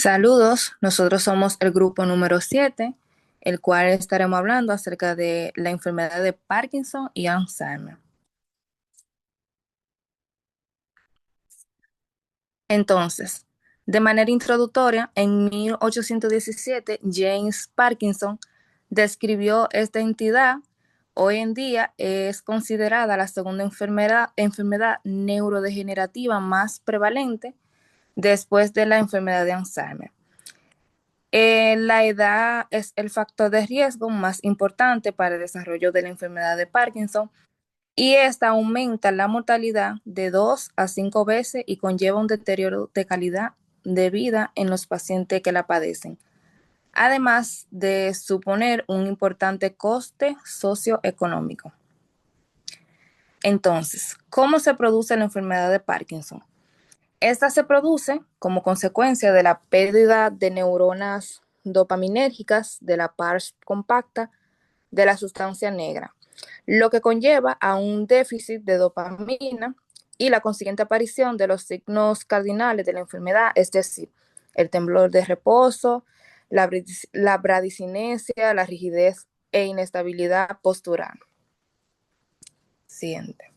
Saludos, nosotros somos el grupo número 7, el cual estaremos hablando acerca de la enfermedad de Parkinson y Alzheimer. Entonces, de manera introductoria, en 1817, James Parkinson describió esta entidad. Hoy en día es considerada la segunda enfermedad neurodegenerativa más prevalente después de la enfermedad de Alzheimer. La edad es el factor de riesgo más importante para el desarrollo de la enfermedad de Parkinson y esta aumenta la mortalidad de 2 a 5 veces y conlleva un deterioro de calidad de vida en los pacientes que la padecen, además de suponer un importante coste socioeconómico. Entonces, ¿cómo se produce la enfermedad de Parkinson? Esta se produce como consecuencia de la pérdida de neuronas dopaminérgicas de la parte compacta de la sustancia negra, lo que conlleva a un déficit de dopamina y la consiguiente aparición de los signos cardinales de la enfermedad, es decir, el temblor de reposo, la bradicinesia, la rigidez e inestabilidad postural. Siguiente.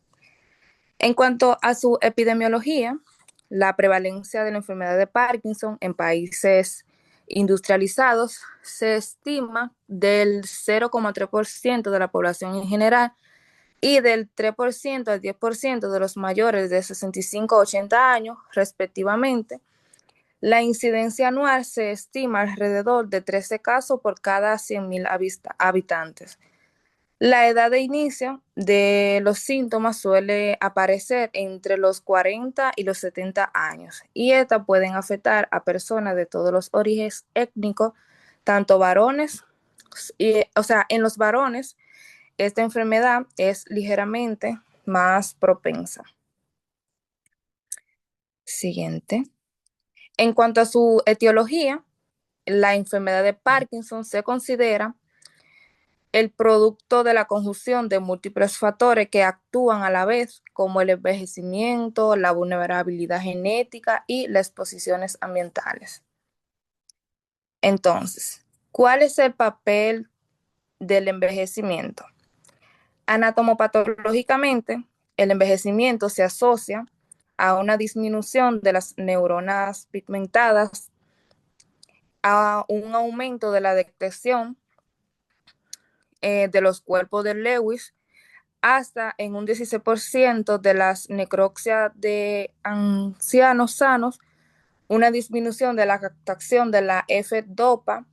En cuanto a su epidemiología, la prevalencia de la enfermedad de Parkinson en países industrializados se estima del 0,3% de la población en general y del 3% al 10% de los mayores de 65 a 80 años, respectivamente. La incidencia anual se estima alrededor de 13 casos por cada 100.000 habitantes. La edad de inicio de los síntomas suele aparecer entre los 40 y los 70 años y estas pueden afectar a personas de todos los orígenes étnicos, tanto varones, en los varones esta enfermedad es ligeramente más propensa. Siguiente. En cuanto a su etiología, la enfermedad de Parkinson se considera el producto de la conjunción de múltiples factores que actúan a la vez, como el envejecimiento, la vulnerabilidad genética y las exposiciones ambientales. Entonces, ¿cuál es el papel del envejecimiento? Anatomopatológicamente, el envejecimiento se asocia a una disminución de las neuronas pigmentadas, a un aumento de la detección de los cuerpos de Lewis, hasta en un 16% de las necropsias de ancianos sanos, una disminución de la captación de la F-dopa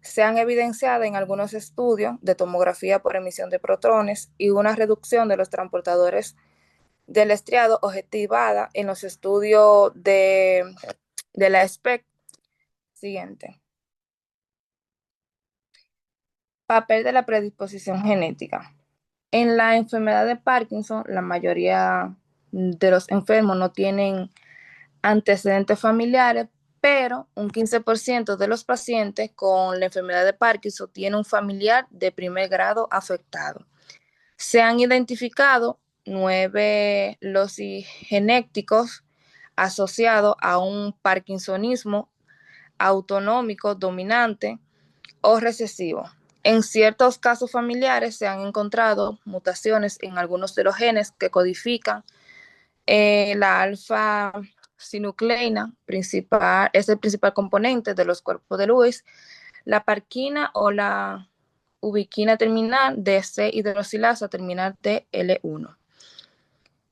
se han evidenciado en algunos estudios de tomografía por emisión de protones y una reducción de los transportadores del estriado objetivada en los estudios de la SPEC. Siguiente. Papel de la predisposición genética. En la enfermedad de Parkinson, la mayoría de los enfermos no tienen antecedentes familiares, pero un 15% de los pacientes con la enfermedad de Parkinson tiene un familiar de primer grado afectado. Se han identificado 9 loci genéticos asociados a un parkinsonismo autonómico dominante o recesivo. En ciertos casos familiares se han encontrado mutaciones en algunos de los genes que codifican la alfa-sinucleína, es el principal componente de los cuerpos de Lewis, la parquina o la ubiquina terminal de C-hidroxilasa terminal de L1.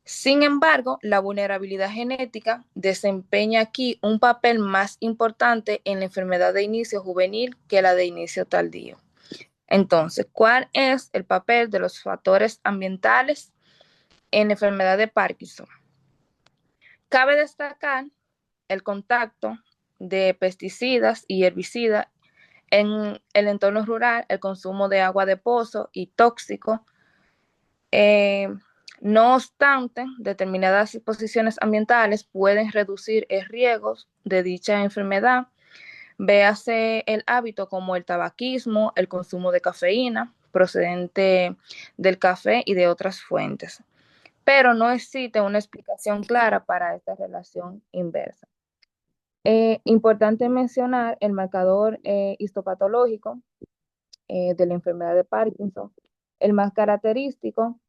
Sin embargo, la vulnerabilidad genética desempeña aquí un papel más importante en la enfermedad de inicio juvenil que la de inicio tardío. Entonces, ¿cuál es el papel de los factores ambientales en la enfermedad de Parkinson? Cabe destacar el contacto de pesticidas y herbicidas en el entorno rural, el consumo de agua de pozo y tóxico. No obstante, determinadas exposiciones ambientales pueden reducir el riesgo de dicha enfermedad. Véase el hábito como el tabaquismo, el consumo de cafeína procedente del café y de otras fuentes. Pero no existe una explicación clara para esta relación inversa. Importante mencionar el marcador histopatológico de la enfermedad de Parkinson. El más característico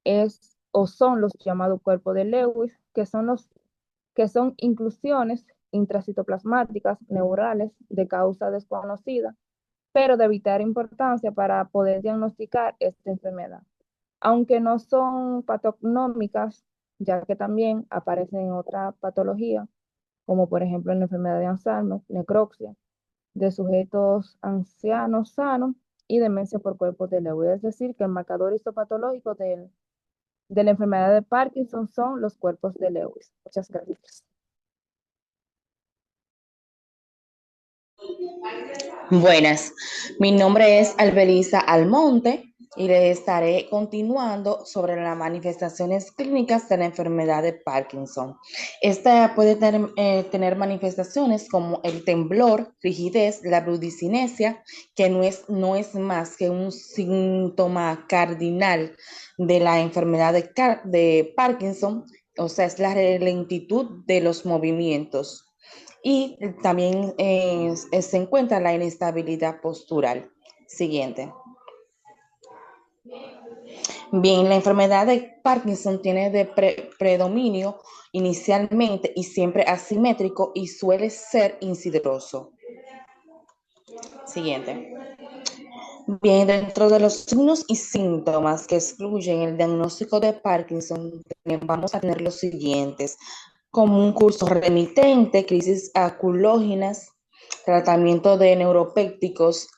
es o son los llamados cuerpos de Lewis, que son inclusiones intracitoplasmáticas neurales de causa desconocida, pero de vital importancia para poder diagnosticar esta enfermedad. Aunque no son patognomicas, ya que también aparecen en otra patología, como por ejemplo en la enfermedad de Alzheimer, necropsia, de sujetos ancianos sanos y demencia por cuerpos de Lewy. Es decir, que el marcador histopatológico de la enfermedad de Parkinson son los cuerpos de Lewis. Muchas gracias. Buenas, mi nombre es Albelisa Almonte y le estaré continuando sobre las manifestaciones clínicas de la enfermedad de Parkinson. Esta puede tener manifestaciones como el temblor, rigidez, la brudicinesia, que no es más que un síntoma cardinal de la enfermedad de Parkinson, o sea, es la lentitud de los movimientos. Y también se encuentra la inestabilidad postural. Siguiente. Bien, la enfermedad de Parkinson tiene de predominio inicialmente y siempre asimétrico y suele ser insidioso. Siguiente. Bien, dentro de los signos y síntomas que excluyen el diagnóstico de Parkinson, vamos a tener los siguientes: como un curso remitente, crisis aculógenas, tratamiento de neuropépticos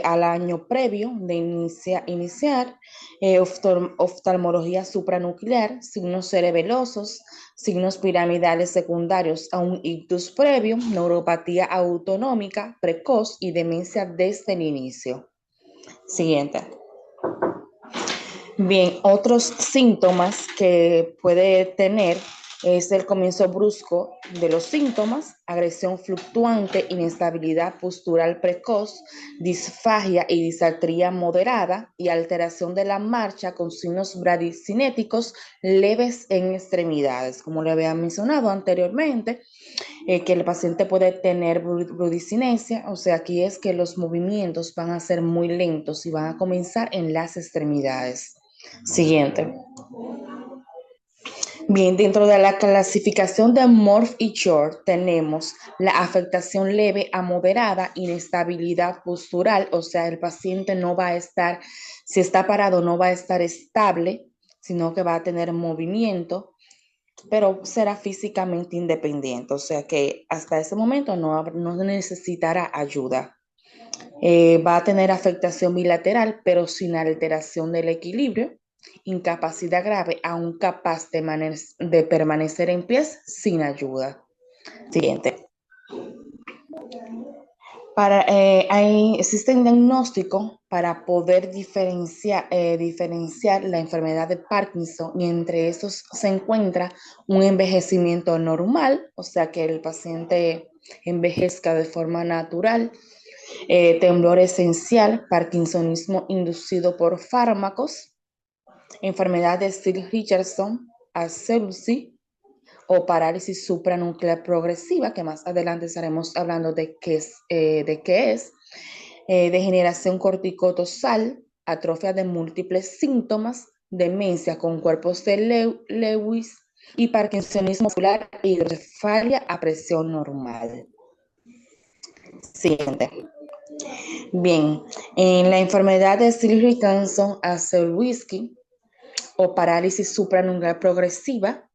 al año previo de iniciar, oftalmología supranuclear, signos cerebelosos, signos piramidales secundarios a un ictus previo, neuropatía autonómica precoz y demencia desde el inicio. Siguiente. Bien, otros síntomas que puede tener es el comienzo brusco de los síntomas, agresión fluctuante, inestabilidad postural precoz, disfagia y disartría moderada y alteración de la marcha con signos bradicinéticos leves en extremidades. Como le había mencionado anteriormente, que el paciente puede tener brudicinesia, o sea, aquí es que los movimientos van a ser muy lentos y van a comenzar en las extremidades. Siguiente. Bien, dentro de la clasificación de Morph y Short tenemos la afectación leve a moderada, inestabilidad postural, o sea, el paciente no va a estar, si está parado, no va a estar estable, sino que va a tener movimiento, pero será físicamente independiente, o sea que hasta ese momento no necesitará ayuda. Va a tener afectación bilateral, pero sin alteración del equilibrio, incapacidad grave, aún capaz de permanecer en pies sin ayuda. Siguiente. Existe un diagnóstico para poder diferenciar la enfermedad de Parkinson y entre esos se encuentra un envejecimiento normal, o sea que el paciente envejezca de forma natural, temblor esencial, parkinsonismo inducido por fármacos, enfermedad de Still-Richardson, Alzheimer o parálisis supranuclear progresiva, que más adelante estaremos hablando de qué es, degeneración corticotosal, atrofia de múltiples síntomas, demencia con cuerpos de Lewis y parkinsonismo muscular e hidrocefalia a presión normal. Siguiente. Bien, en la enfermedad de Still-Richardson, Alzheimer o parálisis supranuclear progresiva,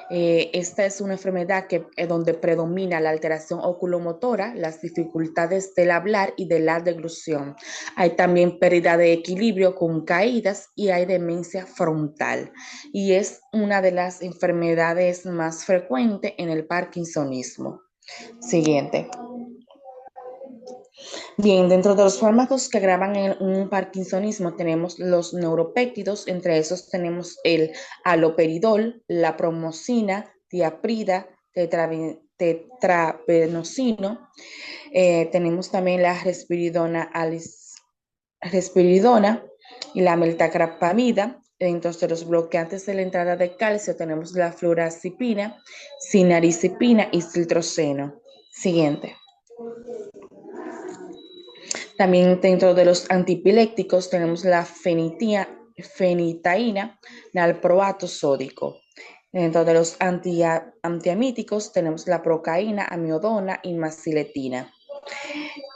esta es una enfermedad donde predomina la alteración oculomotora, las dificultades del hablar y de la deglución. Hay también pérdida de equilibrio con caídas y hay demencia frontal. Y es una de las enfermedades más frecuentes en el parkinsonismo. Siguiente. Bien, dentro de los fármacos que agravan un parkinsonismo tenemos los neuropéptidos, entre esos tenemos el haloperidol, la promosina, tiaprida, tetrabenozino, tenemos también la risperidona y la meltacrapamida, Dentro de los bloqueantes de la entrada de calcio tenemos la fluorazepina, cinnarizepina y ciltroseno. Siguiente. También dentro de los antipilépticos tenemos la fenitaína, nalproato sódico. Dentro de los antiamíticos tenemos la procaína, amiodona y maciletina.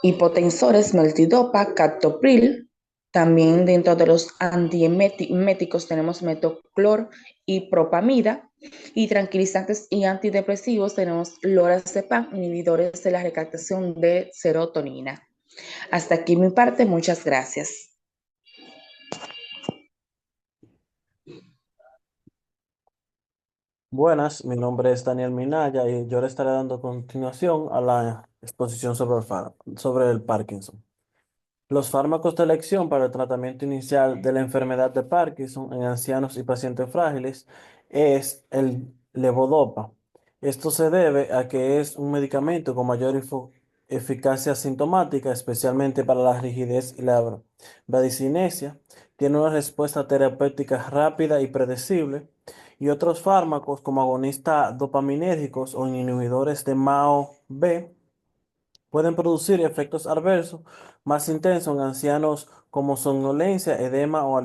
Hipotensores, meltidopa, captopril. También dentro de los antieméticos tenemos metoclor y propamida. Y tranquilizantes y antidepresivos tenemos lorazepam, inhibidores de la recaptación de serotonina. Hasta aquí mi parte, muchas gracias. Buenas, mi nombre es Daniel Minaya y yo le estaré dando continuación a la exposición sobre el Parkinson. Los fármacos de elección para el tratamiento inicial de la enfermedad de Parkinson en ancianos y pacientes frágiles es el levodopa. Esto se debe a que es un medicamento con mayor eficacia sintomática, especialmente para la rigidez y la bradicinesia. Tiene una respuesta terapéutica rápida y predecible. Y otros fármacos como agonistas dopaminérgicos o inhibidores de MAO-B pueden producir efectos adversos más intensos en ancianos como somnolencia, edema o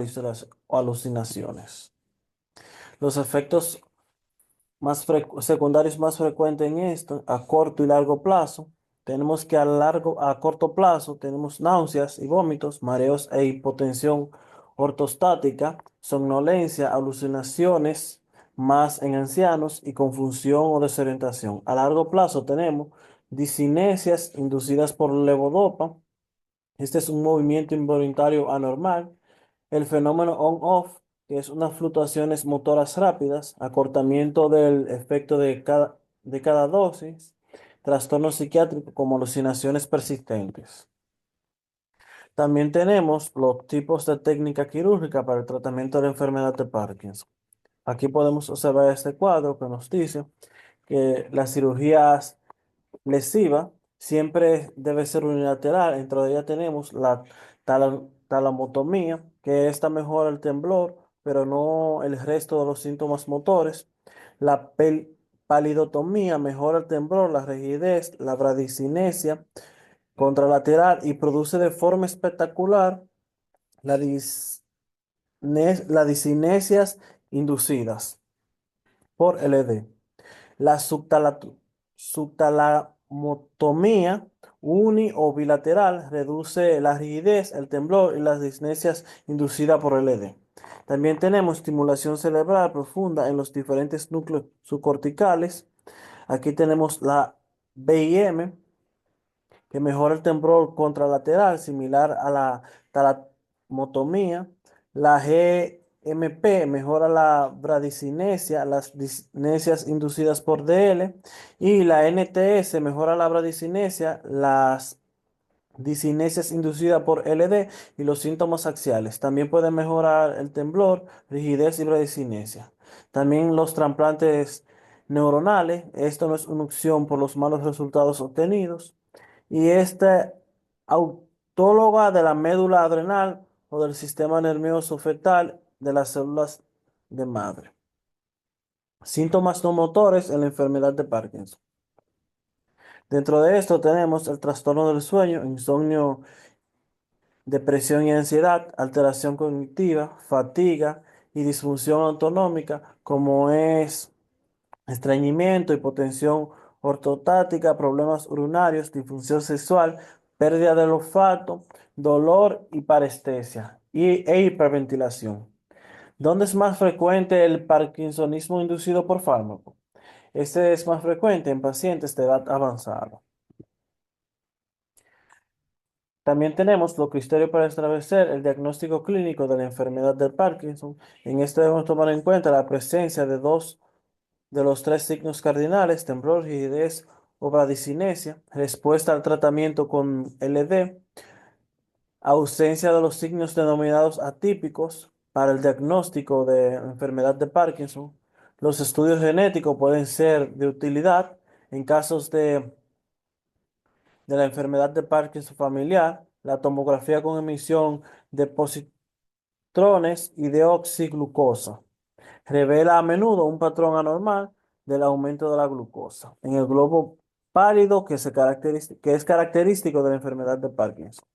alucinaciones. Los efectos secundarios más frecuentes en esto, a corto y largo plazo, tenemos que a corto plazo tenemos náuseas y vómitos, mareos e hipotensión ortostática, somnolencia, alucinaciones, más en ancianos y confusión o desorientación. A largo plazo tenemos discinesias inducidas por levodopa. Este es un movimiento involuntario anormal. El fenómeno on-off, que es unas fluctuaciones motoras rápidas, acortamiento del efecto de cada dosis, trastornos psiquiátricos como alucinaciones persistentes. También tenemos los tipos de técnica quirúrgica para el tratamiento de la enfermedad de Parkinson. Aquí podemos observar este cuadro que nos dice que las cirugías lesiva siempre debe ser unilateral. Dentro de ella tenemos la talamotomía, que esta mejora el temblor, pero no el resto de los síntomas motores. La palidotomía mejora el temblor, la rigidez, la bradicinesia contralateral y produce de forma espectacular la las discinesias inducidas por LD. La subtalamotomía uni o bilateral reduce la rigidez, el temblor y las disnesias inducidas por LD. También tenemos estimulación cerebral profunda en los diferentes núcleos subcorticales. Aquí tenemos la BIM, que mejora el temblor contralateral, similar a la talamotomía. La GMP mejora la bradicinesia, las disnesias inducidas por DL. Y la NTS mejora la bradicinesia, las discinesias inducidas por LD y los síntomas axiales. También puede mejorar el temblor, rigidez y bradicinesia. También los trasplantes neuronales. Esto no es una opción por los malos resultados obtenidos. Y esta autóloga de la médula adrenal o del sistema nervioso fetal de las células de madre. Síntomas no motores en la enfermedad de Parkinson. Dentro de esto tenemos el trastorno del sueño, insomnio, depresión y ansiedad, alteración cognitiva, fatiga y disfunción autonómica, como es estreñimiento, hipotensión ortotática, problemas urinarios, disfunción sexual, pérdida del olfato, dolor y parestesia e hiperventilación. ¿Dónde es más frecuente el parkinsonismo inducido por fármaco? Este es más frecuente en pacientes de edad avanzada. También tenemos los criterios para establecer el diagnóstico clínico de la enfermedad del Parkinson. En este debemos tomar en cuenta la presencia de dos de los tres signos cardinales: temblor, rigidez o bradicinesia, respuesta al tratamiento con LD, ausencia de los signos denominados atípicos para el diagnóstico de enfermedad de Parkinson. Los estudios genéticos pueden ser de utilidad en casos de la enfermedad de Parkinson familiar. La tomografía con emisión de trones y deoxiglucosa. Revela a menudo un patrón anormal del aumento de la glucosa en el globo pálido que es característico de la enfermedad de Parkinson.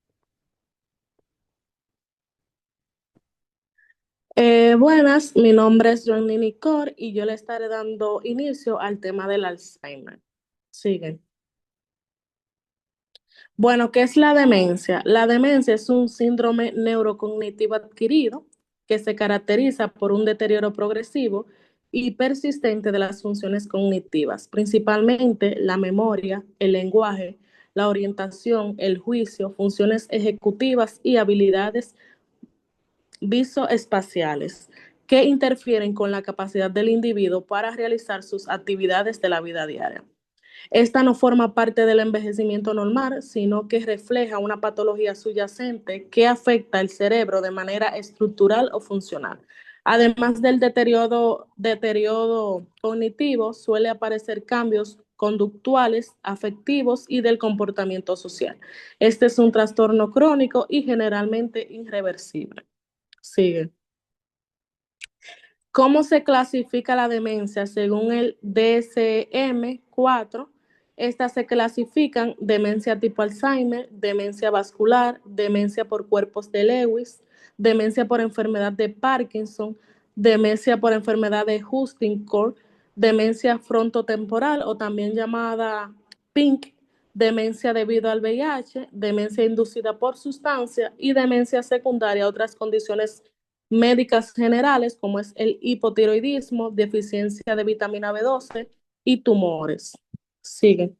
Buenas, mi nombre es Joanny Nicor y yo le estaré dando inicio al tema del Alzheimer. Sigue. Bueno, ¿qué es la demencia? La demencia es un síndrome neurocognitivo adquirido que se caracteriza por un deterioro progresivo y persistente de las funciones cognitivas, principalmente la memoria, el lenguaje, la orientación, el juicio, funciones ejecutivas y habilidades visoespaciales que interfieren con la capacidad del individuo para realizar sus actividades de la vida diaria. Esta no forma parte del envejecimiento normal, sino que refleja una patología subyacente que afecta el cerebro de manera estructural o funcional. Además del deterioro cognitivo, suele aparecer cambios conductuales, afectivos y del comportamiento social. Este es un trastorno crónico y generalmente irreversible. Sigue. ¿Cómo se clasifica la demencia según el DSM-4? Estas se clasifican demencia tipo Alzheimer, demencia vascular, demencia por cuerpos de Lewis, demencia por enfermedad de Parkinson, demencia por enfermedad de Huntington, demencia frontotemporal o también llamada PINC, demencia debido al VIH, demencia inducida por sustancia y demencia secundaria a otras condiciones médicas generales como es el hipotiroidismo, deficiencia de vitamina B12 y tumores. Sigue.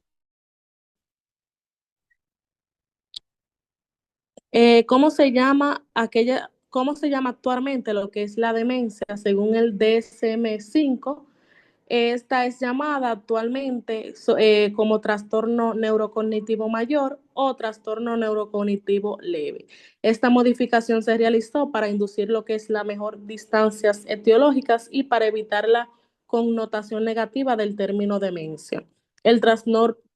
¿Cómo se llama actualmente lo que es la demencia según el DSM-5? Esta es llamada actualmente como trastorno neurocognitivo mayor o trastorno neurocognitivo leve. Esta modificación se realizó para inducir lo que es la mejor distancias etiológicas y para evitar la connotación negativa del término demencia. El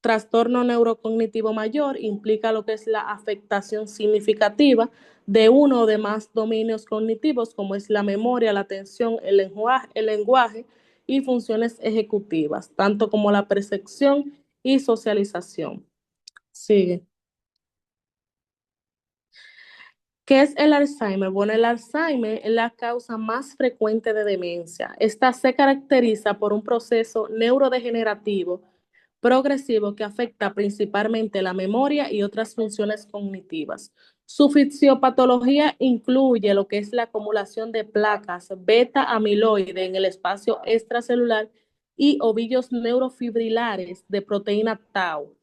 trastorno neurocognitivo mayor implica lo que es la afectación significativa de uno o de más dominios cognitivos, como es la memoria, la atención, el lenguaje y funciones ejecutivas, tanto como la percepción y socialización. Sigue. ¿Qué es el Alzheimer? Bueno, el Alzheimer es la causa más frecuente de demencia. Esta se caracteriza por un proceso neurodegenerativo progresivo que afecta principalmente la memoria y otras funciones cognitivas. Su fisiopatología incluye lo que es la acumulación de placas beta amiloide en el espacio extracelular y ovillos neurofibrilares de proteína tau,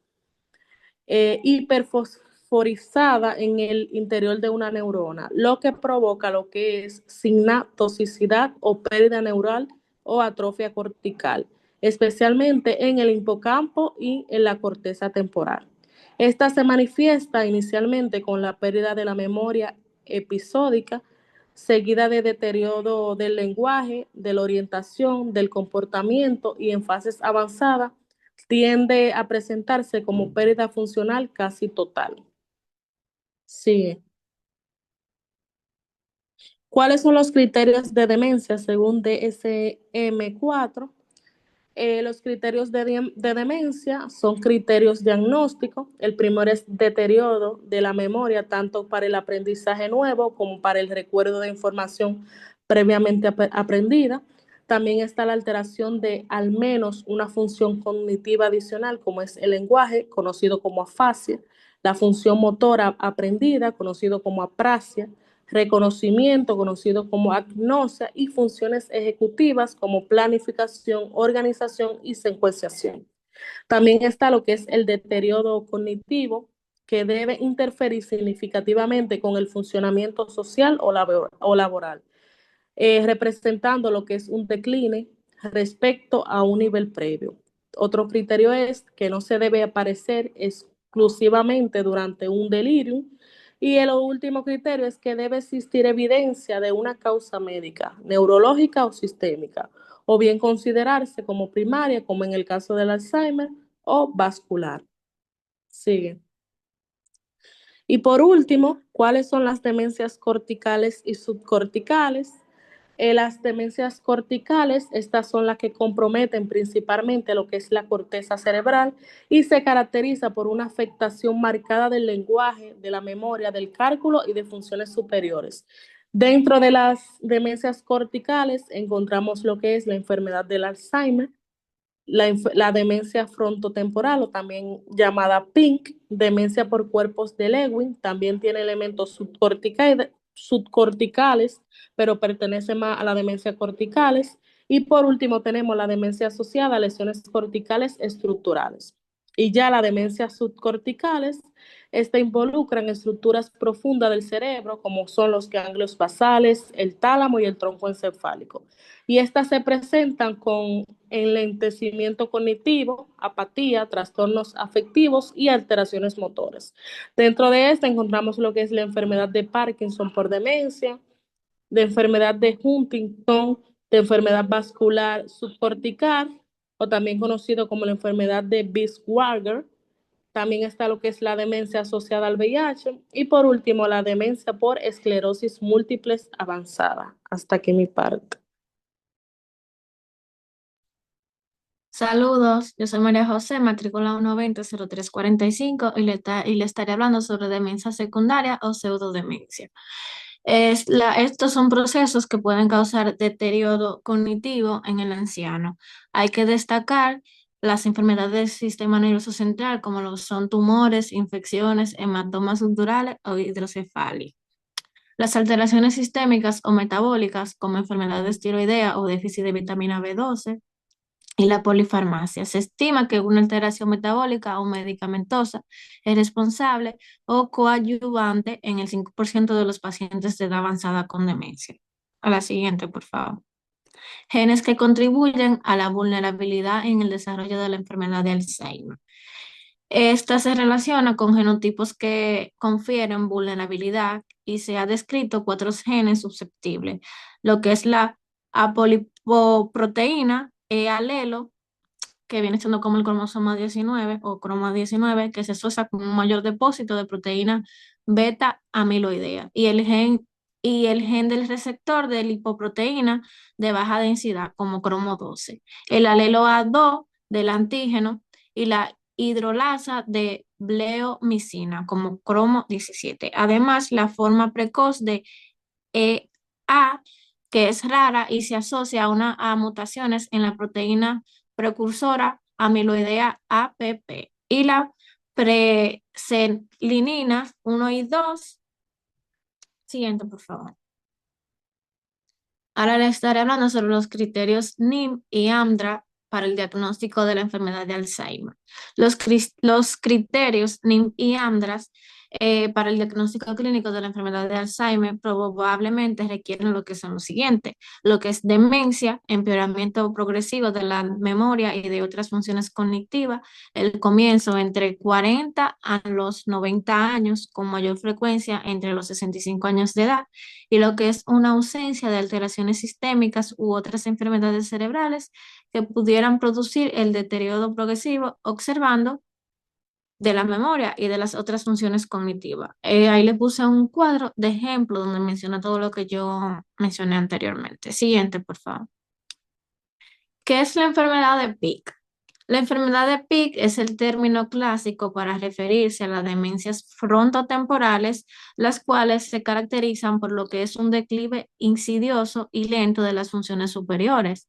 hiperfosforizada en el interior de una neurona, lo que provoca lo que es sinaptosidad o pérdida neural o atrofia cortical, especialmente en el hipocampo y en la corteza temporal. Esta se manifiesta inicialmente con la pérdida de la memoria episódica, seguida de deterioro del lenguaje, de la orientación, del comportamiento y en fases avanzadas tiende a presentarse como pérdida funcional casi total. Sí. ¿Cuáles son los criterios de demencia según DSM-4? Los criterios de demencia son criterios diagnósticos. El primero es deterioro de la memoria, tanto para el aprendizaje nuevo como para el recuerdo de información previamente aprendida. También está la alteración de al menos una función cognitiva adicional, como es el lenguaje, conocido como afasia, la función motora aprendida, conocido como aprasia, reconocimiento, conocido como agnosia, y funciones ejecutivas como planificación, organización y secuenciación. También está lo que es el deterioro cognitivo, que debe interferir significativamente con el funcionamiento social o laboral, representando lo que es un decline respecto a un nivel previo. Otro criterio es que no se debe aparecer exclusivamente durante un delirium. Y el último criterio es que debe existir evidencia de una causa médica, neurológica o sistémica, o bien considerarse como primaria, como en el caso del Alzheimer, o vascular. Sigue. Y por último, ¿cuáles son las demencias corticales y subcorticales? Las demencias corticales, estas son las que comprometen principalmente lo que es la corteza cerebral y se caracteriza por una afectación marcada del lenguaje, de la memoria, del cálculo y de funciones superiores. Dentro de las demencias corticales encontramos lo que es la enfermedad del Alzheimer, la demencia frontotemporal o también llamada PINC, demencia por cuerpos de Lewin, también tiene elementos subcorticales, pero pertenece más a la demencia corticales. Y por último tenemos la demencia asociada a lesiones corticales estructurales. Y ya la demencia subcorticales, esta involucra en estructuras profundas del cerebro, como son los ganglios basales, el tálamo y el tronco encefálico. Y estas se presentan con enlentecimiento cognitivo, apatía, trastornos afectivos y alteraciones motoras. Dentro de esta encontramos lo que es la enfermedad de Parkinson por demencia, de enfermedad de Huntington, de enfermedad vascular subcortical, o también conocido como la enfermedad de Binswanger. También está lo que es la demencia asociada al VIH. Y por último, la demencia por esclerosis múltiple avanzada. Hasta aquí mi parte. Saludos, yo soy María José, matrícula 120-0345 y le estaré hablando sobre demencia secundaria o pseudodemencia. Estos son procesos que pueden causar deterioro cognitivo en el anciano. Hay que destacar las enfermedades del sistema nervioso central, como lo son tumores, infecciones, hematomas subdurales o hidrocefalia. Las alteraciones sistémicas o metabólicas, como enfermedades tiroidea o déficit de vitamina B12, y la polifarmacia. Se estima que una alteración metabólica o medicamentosa es responsable o coadyuvante en el 5% de los pacientes de edad avanzada con demencia. A la siguiente, por favor. Genes que contribuyen a la vulnerabilidad en el desarrollo de la enfermedad de Alzheimer. Esta se relaciona con genotipos que confieren vulnerabilidad y se ha descrito 4 genes susceptibles, lo que es la apolipoproteína, E-alelo, que viene siendo como el cromosoma 19 o croma 19, que se asocia con un mayor depósito de proteína beta amiloidea, y el gen del receptor de lipoproteína de baja densidad, como cromo 12, el alelo A2 del antígeno y la hidrolasa de bleomicina, como cromo 17. Además, la forma precoz de EA, que es rara y se asocia a mutaciones en la proteína precursora amiloidea APP, y la presenlinina 1 y 2. Siguiente, por favor. Ahora les estaré hablando sobre los criterios NIM y AMDRA para el diagnóstico de la enfermedad de Alzheimer. Los criterios NIM y AMDRA para el diagnóstico clínico de la enfermedad de Alzheimer probablemente requieren lo que son los siguientes: lo que es demencia, empeoramiento progresivo de la memoria y de otras funciones cognitivas, el comienzo entre 40 a los 90 años, con mayor frecuencia entre los 65 años de edad, y lo que es una ausencia de alteraciones sistémicas u otras enfermedades cerebrales que pudieran producir el deterioro progresivo, observando de la memoria y de las otras funciones cognitivas. Ahí le puse un cuadro de ejemplo donde menciona todo lo que yo mencioné anteriormente. Siguiente, por favor. ¿Qué es la enfermedad de Pick? La enfermedad de Pick es el término clásico para referirse a las demencias frontotemporales, las cuales se caracterizan por lo que es un declive insidioso y lento de las funciones superiores.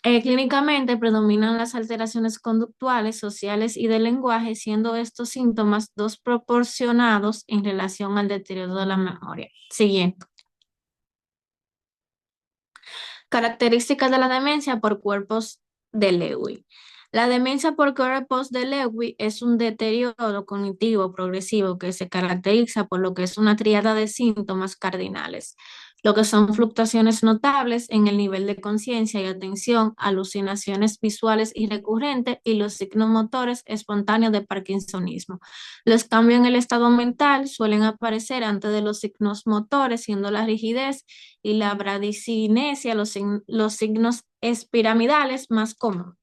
Clínicamente predominan las alteraciones conductuales, sociales y del lenguaje, siendo estos síntomas desproporcionados en relación al deterioro de la memoria. Siguiente. Características de la demencia por cuerpos de Lewy. La demencia por cuerpos de Lewy es un deterioro cognitivo progresivo que se caracteriza por lo que es una tríada de síntomas cardinales, lo que son fluctuaciones notables en el nivel de conciencia y atención, alucinaciones visuales y recurrentes y los signos motores espontáneos de parkinsonismo. Los cambios en el estado mental suelen aparecer antes de los signos motores, siendo la rigidez y la bradicinesia los signos espiramidales más comunes.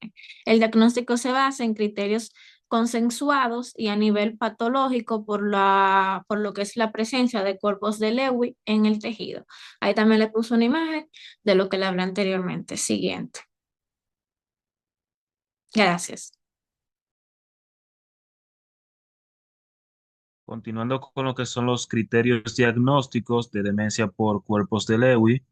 El diagnóstico se basa en criterios consensuados y a nivel patológico por lo que es la presencia de cuerpos de Lewy en el tejido. Ahí también le puso una imagen de lo que le hablé anteriormente. Siguiente. Gracias. Continuando con lo que son los criterios diagnósticos de demencia por cuerpos de Lewy,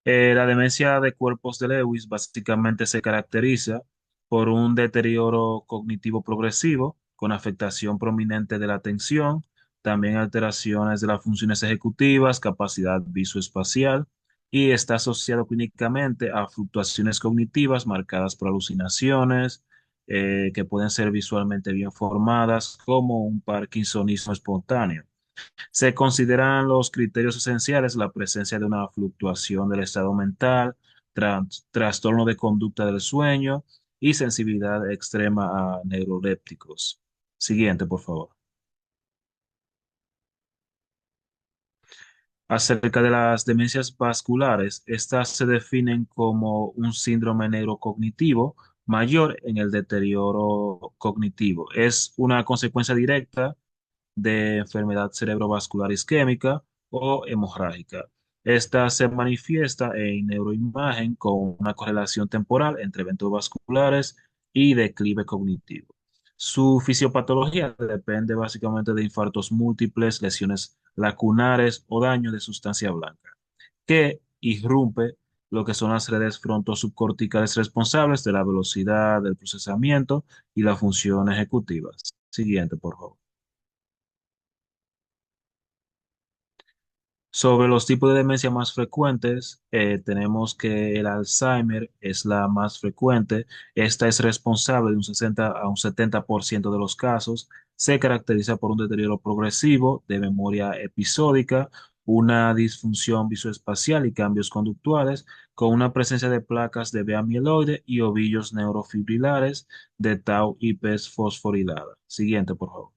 la demencia de cuerpos de Lewis básicamente se caracteriza por un deterioro cognitivo progresivo con afectación prominente de la atención, también alteraciones de las funciones ejecutivas, capacidad visoespacial y está asociado clínicamente a fluctuaciones cognitivas marcadas por alucinaciones que pueden ser visualmente bien formadas como un parkinsonismo espontáneo. Se consideran los criterios esenciales la presencia de una fluctuación del estado mental, trastorno de conducta del sueño y sensibilidad extrema a neurolépticos. Siguiente, por favor. Acerca de las demencias vasculares, estas se definen como un síndrome neurocognitivo mayor en el deterioro cognitivo. Es una consecuencia directa de enfermedad cerebrovascular isquémica o hemorrágica. Esta se manifiesta en neuroimagen con una correlación temporal entre eventos vasculares y declive cognitivo. Su fisiopatología depende básicamente de infartos múltiples, lesiones lacunares o daño de sustancia blanca, que irrumpe lo que son las redes frontosubcorticales responsables de la velocidad del procesamiento y la función ejecutiva. Siguiente, por favor. Sobre los tipos de demencia más frecuentes, tenemos que el Alzheimer es la más frecuente. Esta es responsable de un 60 a un 70% de los casos. Se caracteriza por un deterioro progresivo de memoria episódica, una disfunción visoespacial y cambios conductuales, con una presencia de placas de vea mieloide y ovillos neurofibrilares de tau y pez fosforilada. Siguiente, por favor.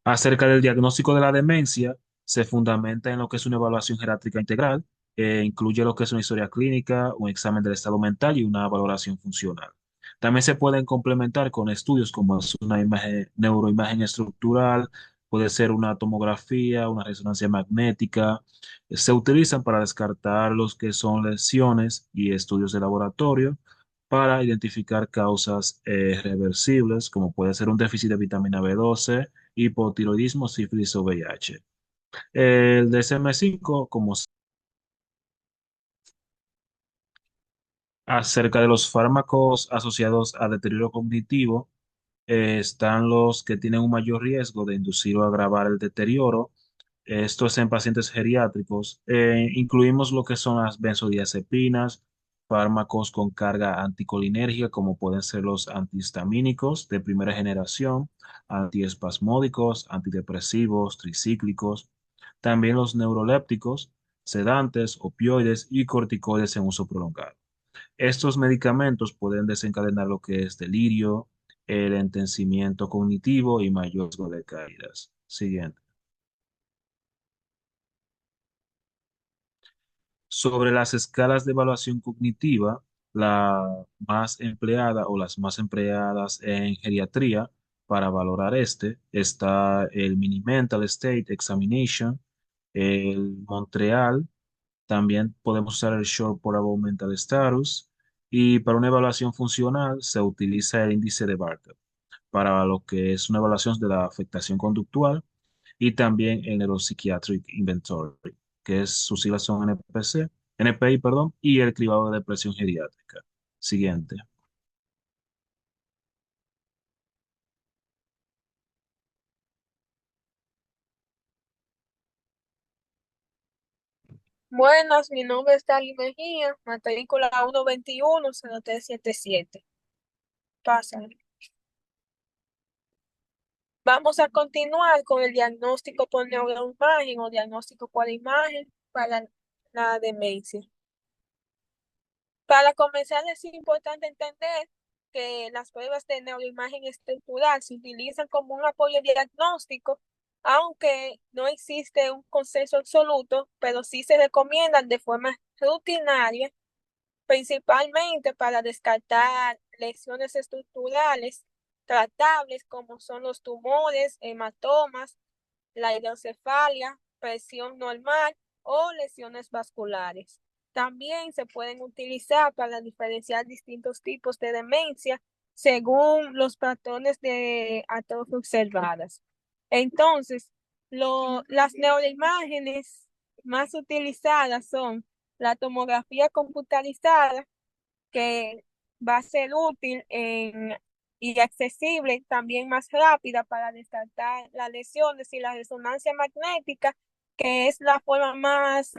Acerca del diagnóstico de la demencia, se fundamenta en lo que es una evaluación geriátrica integral, incluye lo que es una historia clínica, un examen del estado mental y una valoración funcional. También se pueden complementar con estudios como es una neuroimagen estructural, puede ser una tomografía, una resonancia magnética. Se utilizan para descartar los que son lesiones y estudios de laboratorio para identificar causas reversibles, como puede ser un déficit de vitamina B12, hipotiroidismo, sífilis o VIH. El DSM-5, como acerca de los fármacos asociados a deterioro cognitivo, están los que tienen un mayor riesgo de inducir o agravar el deterioro. Esto es en pacientes geriátricos. Incluimos lo que son las benzodiazepinas, fármacos con carga anticolinérgica, como pueden ser los antihistamínicos de primera generación, antiespasmódicos, antidepresivos, tricíclicos. También los neurolépticos, sedantes, opioides y corticoides en uso prolongado. Estos medicamentos pueden desencadenar lo que es delirio, el entecimiento cognitivo y mayor riesgo de caídas. Siguiente. Sobre las escalas de evaluación cognitiva, la más empleada o las más empleadas en geriatría para valorar está el Mini Mental State Examination, el Montreal, también podemos usar el Short Portable Mental Status y para una evaluación funcional se utiliza el índice de Bartle para lo que es una evaluación de la afectación conductual y también el Neuropsychiatric Inventory, que es sus siglas son NPI, perdón, y el cribado de depresión geriátrica. Siguiente. Buenas, mi nombre es Dali Mejía, matrícula 121-0377. Pásale. Vamos a continuar con el diagnóstico por neuroimagen o diagnóstico por imagen para la demencia. Para comenzar, es importante entender que las pruebas de neuroimagen estructural se utilizan como un apoyo diagnóstico, aunque no existe un consenso absoluto, pero sí se recomiendan de forma rutinaria principalmente para descartar lesiones estructurales tratables como son los tumores, hematomas, la hidrocefalia, presión normal o lesiones vasculares. También se pueden utilizar para diferenciar distintos tipos de demencia según los patrones de atrofia observadas. Entonces, las neuroimágenes más utilizadas son la tomografía computarizada, que va a ser útil y accesible, también más rápida para descartar las lesiones, y la resonancia magnética, que es la forma más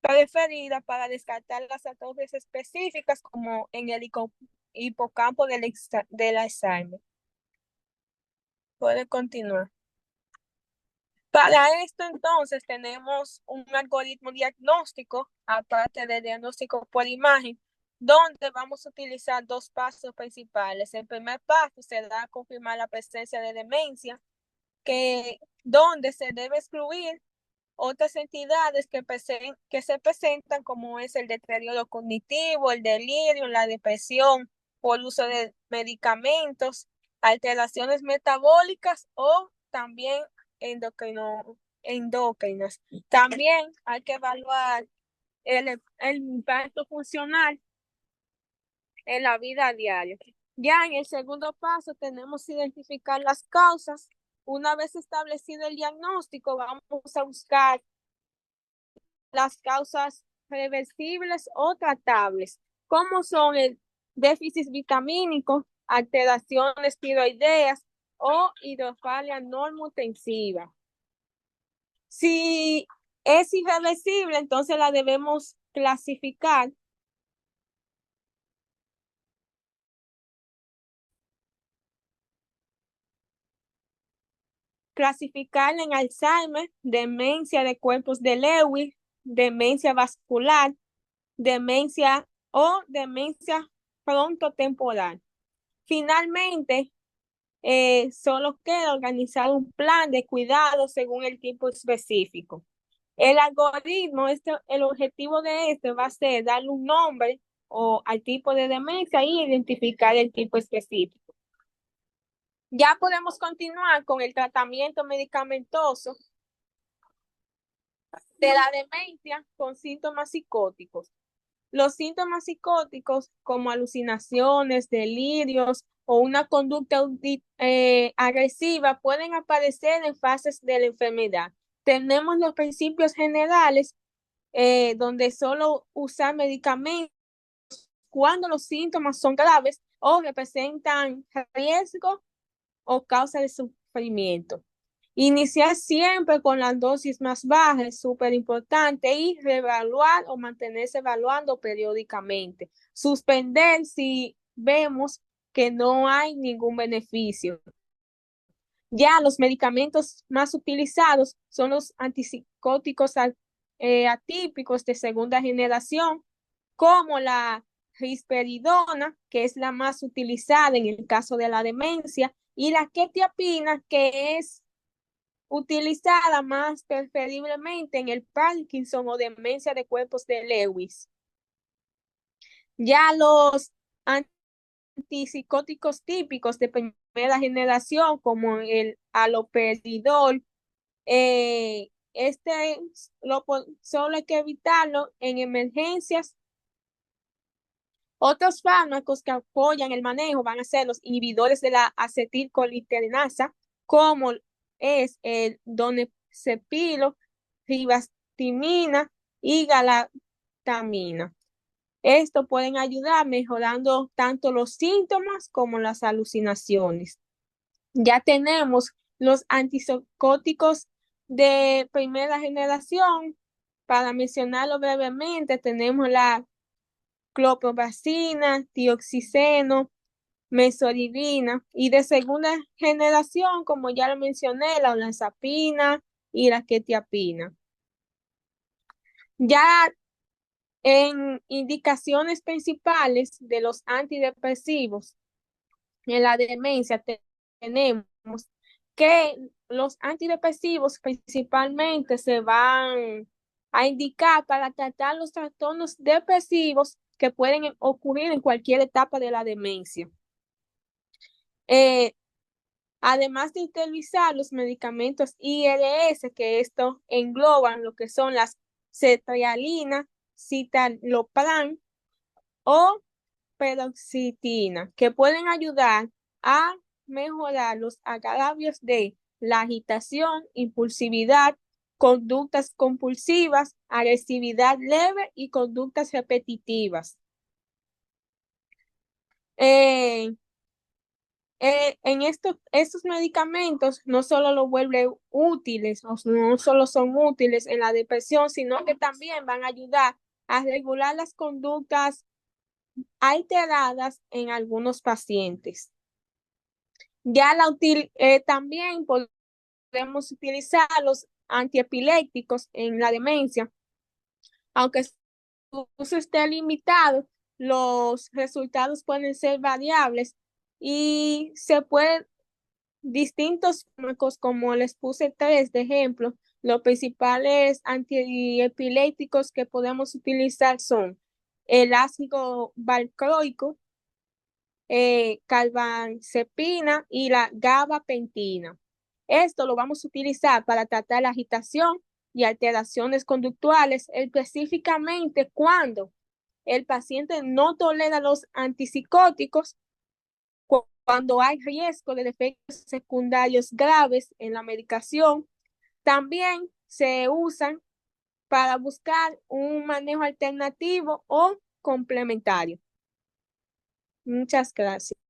preferida para descartar las atrofias específicas, como en el hipocampo del Alzheimer. Puede continuar. Para esto, entonces, tenemos un algoritmo diagnóstico, aparte del diagnóstico por imagen, donde vamos a utilizar dos pasos principales. El primer paso será confirmar la presencia de demencia, donde se debe excluir otras entidades que se presentan, como es el deterioro cognitivo, el delirio, la depresión por uso de medicamentos, alteraciones metabólicas o también endocrinas. También hay que evaluar el impacto funcional en la vida diaria. Ya en el segundo paso tenemos que identificar las causas. Una vez establecido el diagnóstico, vamos a buscar las causas reversibles o tratables, como son el déficit vitamínico, alteraciones tiroideas o hidrocefalia normotensiva. Si es irreversible, entonces la debemos clasificar en Alzheimer, demencia de cuerpos de Lewy, demencia vascular, demencia o demencia frontotemporal. Finalmente, solo queda organizar un plan de cuidado según el tipo específico. El algoritmo, el objetivo de este va a ser darle un nombre al tipo de demencia y identificar el tipo específico. Ya podemos continuar con el tratamiento medicamentoso de la demencia con síntomas psicóticos. Los síntomas psicóticos, como alucinaciones, delirios o una conducta agresiva, pueden aparecer en fases de la enfermedad. Tenemos los principios generales, donde solo usar medicamentos cuando los síntomas son graves o representan riesgo o causa de sufrimiento. Iniciar siempre con las dosis más bajas es súper importante, y reevaluar o mantenerse evaluando periódicamente. Suspender si vemos que no hay ningún beneficio. Ya los medicamentos más utilizados son los antipsicóticos atípicos de segunda generación, como la risperidona, que es la más utilizada en el caso de la demencia, y la quetiapina, que es utilizada más preferiblemente en el Parkinson o demencia de cuerpos de Lewis. Ya los antipsicóticos típicos de primera generación, como el haloperidol, solo hay que evitarlo en emergencias. Otros fármacos que apoyan el manejo van a ser los inhibidores de la acetilcoliterinasa, como es el donepezilo, ribastimina y galatamina. Esto pueden ayudar mejorando tanto los síntomas como las alucinaciones. Ya tenemos los antipsicóticos de primera generación. Para mencionarlo brevemente, tenemos la cloproprazina, tioxiceno, mesoridina, y de segunda generación, como ya lo mencioné, la olanzapina y la quetiapina. Ya en indicaciones principales de los antidepresivos en la demencia tenemos que los antidepresivos principalmente se van a indicar para tratar los trastornos depresivos que pueden ocurrir en cualquier etapa de la demencia. Además de utilizar los medicamentos IRS, que esto engloban lo que son las sertralina, citalopram o paroxetina, que pueden ayudar a mejorar los agravios de la agitación, impulsividad, conductas compulsivas, agresividad leve y conductas repetitivas. En estos medicamentos no solo los vuelven útiles, no solo son útiles en la depresión, sino que también van a ayudar a regular las conductas alteradas en algunos pacientes. También podemos utilizar los antiepilépticos en la demencia, aunque su uso esté limitado, los resultados pueden ser variables y se pueden distintos fármacos, como les puse 3 de ejemplo. Los principales antiepilépticos que podemos utilizar son el ácido valproico, carbamazepina y la gabapentina. Esto lo vamos a utilizar para tratar la agitación y alteraciones conductuales, específicamente cuando el paciente no tolera los antipsicóticos, cuando hay riesgo de efectos secundarios graves en la medicación. También se usan para buscar un manejo alternativo o complementario. Muchas gracias.